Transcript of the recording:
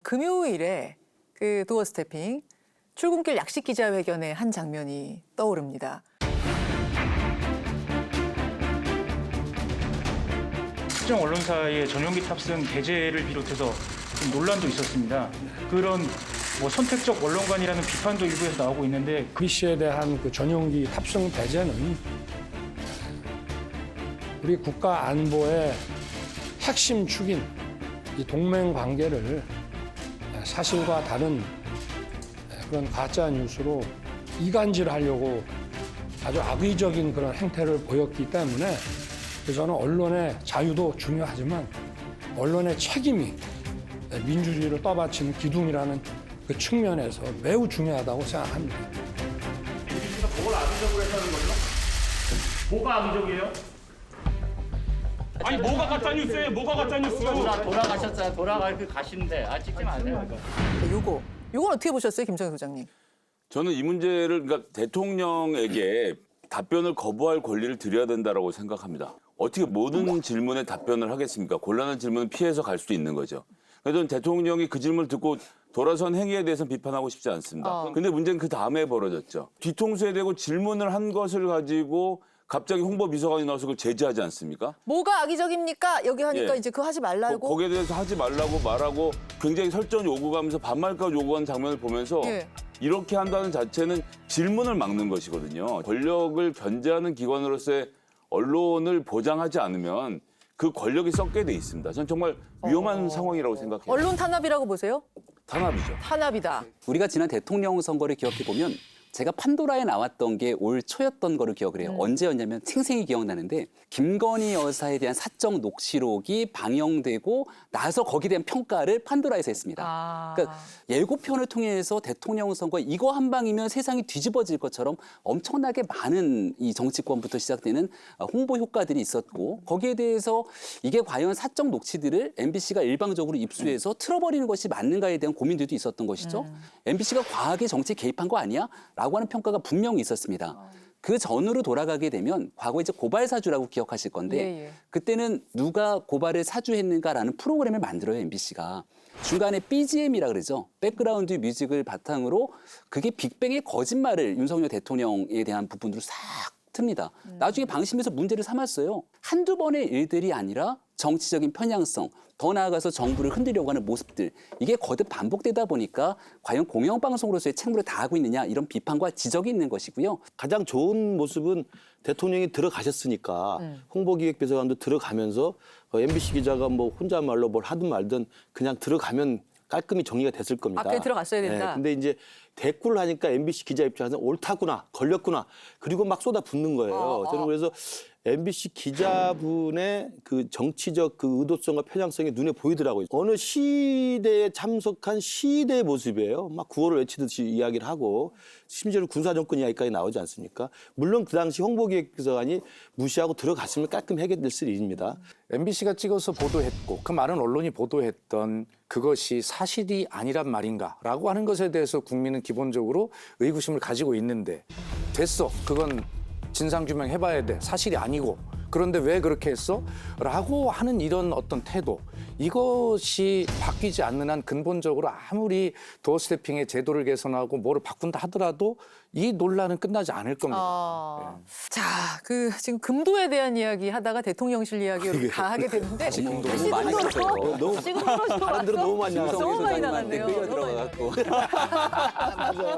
금요일에 그 도어 스태핑 출근길 약식 기자회견의 한 장면이 떠오릅니다. 특정 언론사의 전용기 탑승 배제를 비롯해서 좀 논란도 있었습니다. 그런 선택적 언론관이라는 비판도 일부에서 나오고 있는데 MBC에 대한 그 전용기 탑승 배제는 우리 국가 안보의 핵심 축인 이 동맹 관계를 사실과 다른 그런 가짜 뉴스로 이간질하려고 아주 악의적인 그런 행태를 보였기 때문에 저는 언론의 자유도 중요하지만 언론의 책임이 민주주의를 떠받치는 기둥이라는 그 측면에서 매우 중요하다고 생각합니다. MBC가 그걸 악의적으로 했다는 거죠? 뭐가 악의적이에요? 아니 뭐가 가짜 뉴스예요? 뭐가 가짜 뉴스예요? 돌아가셨잖아요. 돌아갈 가시는데 찍지 마세요. 요건 어떻게 보셨어요, 김정희 소장님? 저는 이 문제를 그러니까 대통령에게 답변을 거부할 권리를 드려야 된다고 생각합니다. 어떻게 모든 질문에 답변을 하겠습니까? 곤란한 질문은 피해서 갈 수도 있는 거죠. 그래서 대통령이 그 질문을 듣고 돌아선 행위에 대해서는 비판하고 싶지 않습니다. 근데 문제는 그 다음에 벌어졌죠. 뒤통수에 대고 질문을 한 것을 가지고 갑자기 홍보비서관이 나와서 그걸 제지하지 않습니까? 뭐가 악의적입니까? 여기 하니까 이제 그거 하지 말라고. 거기에 대해서 하지 말라고 말하고 굉장히 설전 요구가면서 반말까지 요구하는 장면을 보면서 이렇게 한다는 자체는 질문을 막는 것이거든요. 권력을 견제하는 기관으로서의 언론을 보장하지 않으면 그 권력이 썩게 돼 있습니다. 저는 정말 위험한 상황이라고 생각해요. 언론 탄압이라고 보세요? 탄압이죠. 탄압이다. 우리가 지난 대통령 선거를 기억해 보면 제가 판도라에 나왔던 게 올 초였던 거를 기억을 해요. 언제였냐면 생생히 기억나는데 김건희 여사에 대한 사적 녹취록이 방영되고 나서 거기에 대한 평가를 판도라에서 했습니다. 그러니까 예고편을 통해서 대통령 선거 이거 한 방이면 세상이 뒤집어질 것처럼 엄청나게 많은 이 정치권부터 시작되는 홍보 효과들이 있었고 거기에 대해서 이게 과연 사적 녹취들을 MBC가 일방적으로 입수해서 틀어버리는 것이 맞는가에 대한 고민들도 있었던 것이죠. MBC가 과하게 정치에 개입한 거 아니야? 라고 하는 평가가 분명히 있었습니다. 그 전으로 돌아가게 되면 과거 이제 고발 사주라고 기억하실 건데 그때는 누가 고발을 사주했는가라는 프로그램을 만들어요, MBC가. 중간에 BGM이라 그러죠. 백그라운드 뮤직을 바탕으로 그게 빅뱅의 거짓말을 윤석열 대통령에 대한 부분으로 싹 틉니다. 나중에 방심해서 문제를 삼았어요. 한두 번의 일들이 아니라 정치적인 편향성, 더 나아가서 정부를 흔들려고 하는 모습들 이게 거듭 반복되다 보니까 과연 공영방송으로서의 책무를 다하고 있느냐 이런 비판과 지적이 있는 것이고요. 가장 좋은 모습은 대통령이 들어가셨으니까 홍보기획비서관도 들어가면서 MBC 기자가 뭐 혼잣말로 뭘 하든 말든 그냥 들어가면 깔끔히 정리가 됐을 겁니다. 그래 들어갔어야 된다. 근데 이제 대꾸를 하니까 MBC 기자 입장에서는 옳다구나, 걸렸구나, 그리고 막 쏟아붓는 거예요. 저는 그래서 MBC 기자분의 그 정치적 그 의도성과 편향성이 눈에 보이더라고요. 어느 시대에 참석한 시대의 모습이에요. 막 구호를 외치듯이 이야기를 하고 심지어 군사정권 이야기까지 나오지 않습니까? 물론 그 당시 홍보기획비서관이 무시하고 들어갔으면 깔끔히 해결됐을 일입니다. MBC가 찍어서 보도했고 그 많은 언론이 보도했던 그것이 사실이 아니란 말인가라고 하는 것에 대해서 국민은 기본적으로 의구심을 가지고 있는데 됐어. 그건 진상규명 해봐야 돼. 사실이 아니고. 그런데 왜 그렇게 했어? 라고 하는 이런 어떤 태도. 이것이 바뀌지 않는 한 근본적으로 아무리 도어 스태핑의 제도를 개선하고 뭐를 바꾼다 하더라도 이 논란은 끝나지 않을 겁니다. 자, 지금 금도에 대한 이야기 하다가 대통령실 이야기 다 하게 됐는데 지금 너무 많이 했어요. 너무 지금으로 다른 데로 너무 많이 너무 많이 나갔네요. 끌려 들어가갖고.